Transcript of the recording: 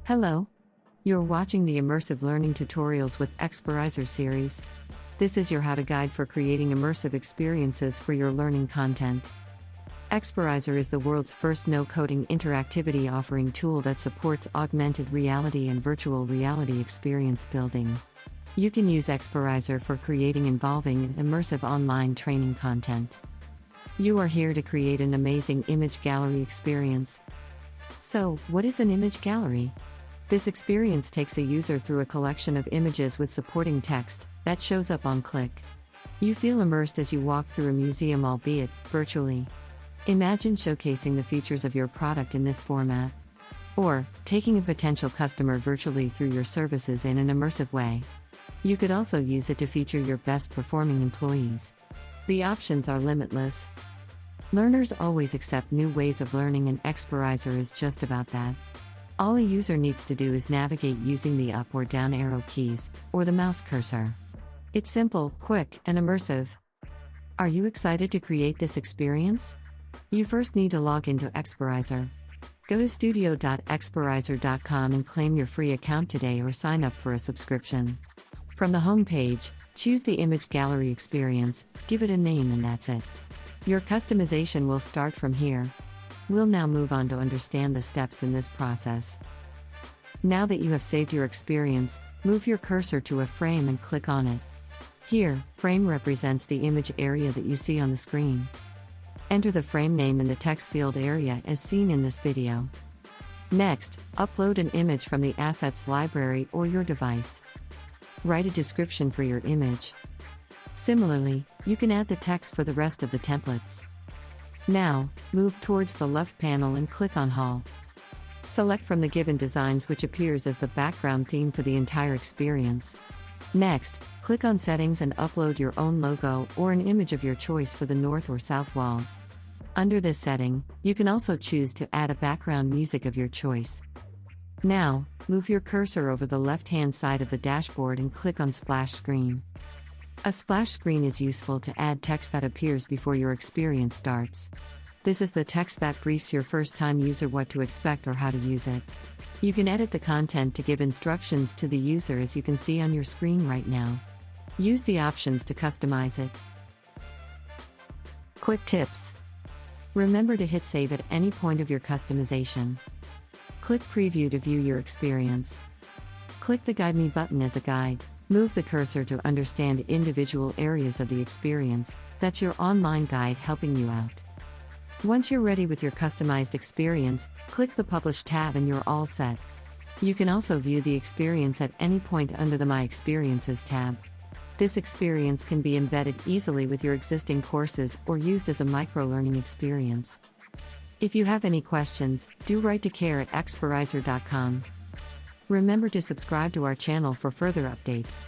Hello. You're watching the Immersive Learning Tutorials with Experizer series. This is your how-to guide for creating immersive experiences for your learning content. Experizer is the world's first no-coding interactivity offering tool that supports augmented reality and virtual reality experience building. You can use Experizer for creating involving and immersive online training content. You are here to create an amazing image gallery experience. So, what is an image gallery? This experience takes a user through a collection of images with supporting text that shows up on click. You feel immersed as you walk through a museum, albeit virtually. Imagine showcasing the features of your product in this format. Or, taking a potential customer virtually through your services in an immersive way. You could also use it to feature your best performing employees. The options are limitless. Learners always accept new ways of learning, and Experizer is just about that. All a user needs to do is navigate using the up or down arrow keys, or the mouse cursor. It's simple, quick, and immersive. Are you excited to create this experience? You first need to log into Experizer. Go to studio.experizer.com and claim your free account today, or sign up for a subscription. From the home page, choose the image gallery experience, give it a name, and that's it. Your customization will start from here. We'll now move on to understand the steps in this process. Now that you have saved your experience, move your cursor to a frame and click on it. Here, frame represents the image area that you see on the screen. Enter the frame name in the text field area as seen in this video. Next, upload an image from the assets library or your device. Write a description for your image. Similarly, you can add the text for the rest of the templates. Now, move towards the left panel and click on Hall. Select from the given designs which appears as the background theme for the entire experience. Next, click on Settings and upload your own logo or an image of your choice for the north or south walls. Under this setting, you can also choose to add a background music of your choice. Now, move your cursor over the left-hand side of the dashboard and click on Splash Screen. A splash screen is useful to add text that appears before your experience starts. This is the text that briefs your first-time user what to expect or how to use it. You can edit the content to give instructions to the user, as you can see on your screen right now. Use the options to customize it. Quick tips. Remember to hit save at any point of your customization. Click Preview to view your experience. Click the Guide Me button as a guide. Move the cursor to understand individual areas of the experience. That's your online guide helping you out. Once you're ready with your customized experience, click the Publish tab and you're all set. You can also view the experience at any point under the My Experiences tab. This experience can be embedded easily with your existing courses or used as a micro-learning experience. If you have any questions, do write to care@experizer.com. Remember to subscribe to our channel for further updates.